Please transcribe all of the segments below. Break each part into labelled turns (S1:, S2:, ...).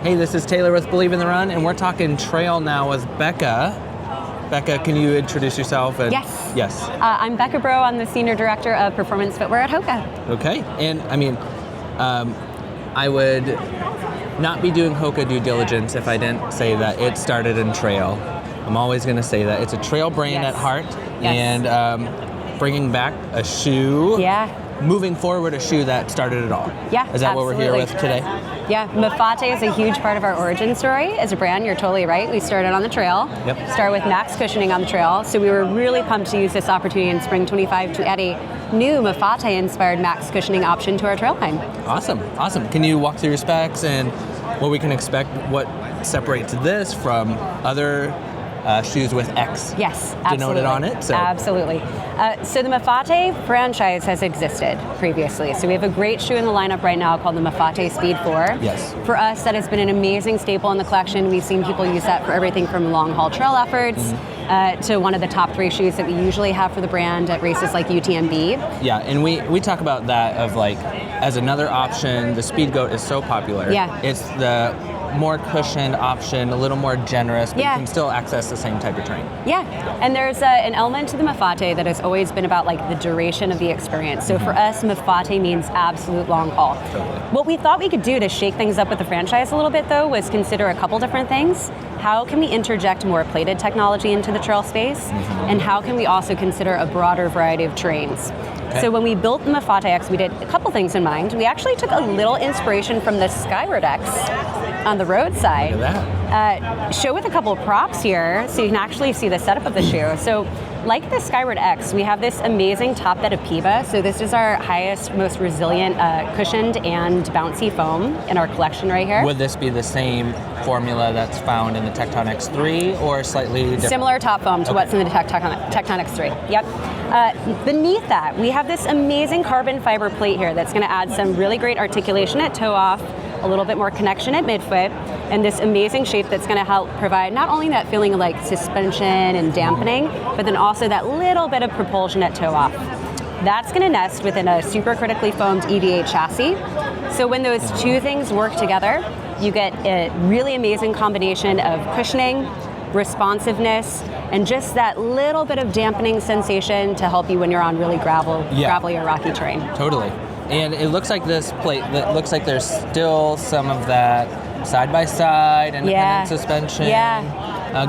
S1: Hey, this is Taylor with Believe in the Run, and we're talking trail now with Becca. Becca, can you introduce yourself?
S2: Yes.
S1: Yes.
S2: I'm Rebekah Broe. I'm the Senior Director of Performance Footwear at Hoka.
S1: Okay. And I mean, I would not be doing Hoka due diligence if I didn't say that it started in trail. I'm always going to say that. It's a trail brand at heart.
S2: Yes.
S1: And bringing back a shoe.
S2: Yeah.
S1: Moving forward, a shoe that started it all.
S2: Yeah,
S1: Is that
S2: absolutely.
S1: what we're here with today?
S2: Yeah, Mafate is a huge part of our origin story as a brand. You're totally right. We started on the trail.
S1: Yep.
S2: Started with max cushioning on the trail. So we were really pumped to use this opportunity in spring 25 to add a new Mafate-inspired max cushioning option to our trail line.
S1: Awesome, awesome. Can you walk through your specs and what we can expect, what separates this from other shoes with X
S2: Yes, absolutely.
S1: denoted on it? So.
S2: Absolutely. So the Mafate franchise has existed previously. So we have a great shoe in the lineup right now called the Mafate Speed 4.
S1: Yes.
S2: For us, that has been an amazing staple in the collection. We've seen people use that for everything from long haul trail efforts to one of the top 3 shoes that we usually have for the brand at races like UTMB.
S1: Yeah, and we talk about that of like, as another option, the Speed Goat is so popular.
S2: Yeah.
S1: It's the more cushioned option, a little more generous, but
S2: Yeah.
S1: you can still access the same type of terrain.
S2: Yeah, and there's an element to the Mafate that has always been about like the duration of the experience. So for us, Mafate means absolute long haul.
S1: Totally.
S2: What we thought we could do to shake things up with the franchise a little bit though was consider a couple different things. How can we interject more plated technology into the trail space? And how can we also consider a broader variety of terrains?
S1: Okay.
S2: So when we built the Mafate X, we did a couple things in mind. We actually took a little inspiration from the Skyward X on the roadside.
S1: Look at that.
S2: Show with a couple of props here so you can actually see the setup of the shoe. So like the Skyward X, we have this amazing top bed of PEBA. So this is our highest, most resilient cushioned and bouncy foam in our collection right here.
S1: Would this be the same formula that's found in the Tectonics 3 or slightly different?
S2: Similar top foam to what's in the Tectonics 3. Yep. Beneath that, we have this amazing carbon fiber plate here that's going to add some really great articulation at toe off, a little bit more connection at midfoot, and this amazing shape that's going to help provide not only that feeling of like suspension and dampening, but then also that little bit of propulsion at toe off. That's going to nest within a supercritically foamed EVA chassis. So when those two things work together, you get a really amazing combination of cushioning, responsiveness, and just that little bit of dampening sensation to help you when you're on really gravelly or rocky terrain.
S1: Totally. And it looks like this plate, that looks like there's still some of that side-by-side independent suspension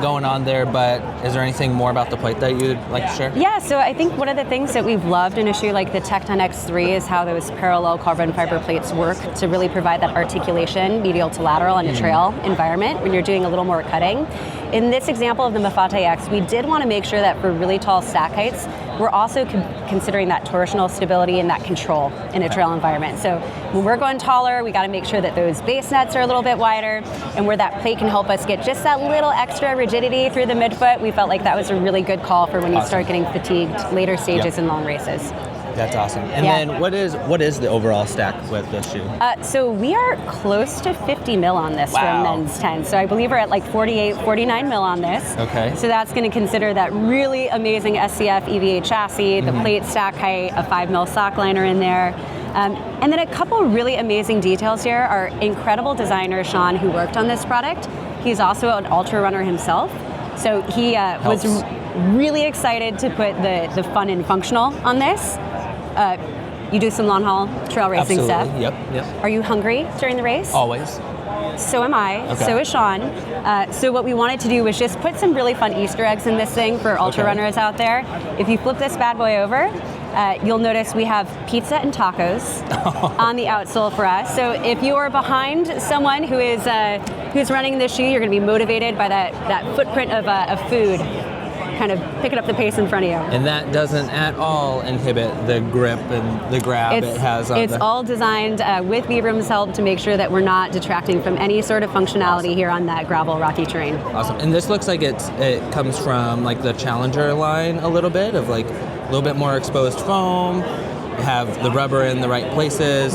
S1: going on there, but is there anything more about the plate that you'd like to share?
S2: Yeah, so I think one of the things that we've loved in a shoe like the Tectonics 3 is how those parallel carbon fiber plates work to really provide that articulation medial to lateral in a trail environment when you're doing a little more cutting. In this example of the Mafate X, we did want to make sure that for really tall stack heights, we're also considering that torsional stability and that control in a trail environment. So when we're going taller, we got to make sure that those base nets are a little bit wider, and where that plate can help us get just that little extra rigidity through the midfoot, we felt like that was a really good call for when you start getting fatigued later stages in long races.
S1: That's awesome. And then what is the overall stack with this shoe?
S2: So we are close to 50 mil on this for men's 10. So I believe we're at like 48, 49 mil on this.
S1: Okay.
S2: So that's going to consider that really amazing SCF EVA chassis, the plate stack height, a 5 mil sock liner in there. And then a couple really amazing details here. Our incredible designer, Sean, who worked on this product, he's also an ultra runner himself. So he was really excited to put the fun and functional on this. You do some long haul trail racing stuff.
S1: Yep.
S2: Are you hungry during the race?
S1: Always.
S2: So am I.
S1: Okay.
S2: So is Sean. So what we wanted to do was just put some really fun Easter eggs in this thing for ultra runners out there. If you flip this bad boy over, you'll notice we have pizza and tacos on the outsole for us. So if you are behind someone who's running this shoe, you're going to be motivated by that footprint of food, kind of picking up the pace in front of you.
S1: And that doesn't at all inhibit the grip and the grab it has on
S2: It's all designed with Vibram's help to make sure that we're not detracting from any sort of functionality here on that gravel rocky terrain.
S1: Awesome. And this looks like it comes from like the Challenger line a little bit, of like a little bit more exposed foam, have the rubber in the right places.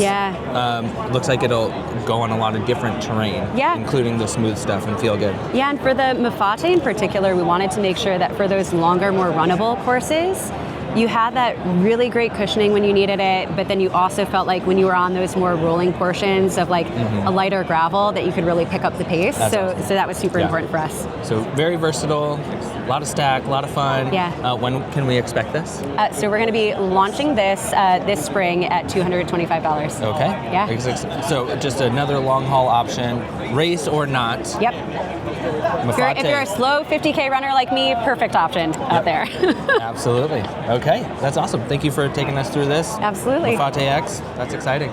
S1: Looks like it'll go on a lot of different terrain, including the smooth stuff, and feel good.
S2: Yeah, and for the Mafate in particular, we wanted to make sure that for those longer, more runnable courses, you had that really great cushioning when you needed it, but then you also felt like when you were on those more rolling portions of like a lighter gravel that you could really pick up the pace. So that was super important for us.
S1: So very versatile, a lot of stack, a lot of fun.
S2: Yeah.
S1: When can we expect this?
S2: So we're going to be launching this this spring at $225.
S1: Okay.
S2: Yeah.
S1: So just another long haul option, race or not.
S2: Yep.
S1: Mafate.
S2: If you're a slow 50K runner like me, perfect option out there.
S1: Absolutely. Okay, that's awesome. Thank you for taking us through this.
S2: Absolutely.
S1: Mafate X, that's exciting.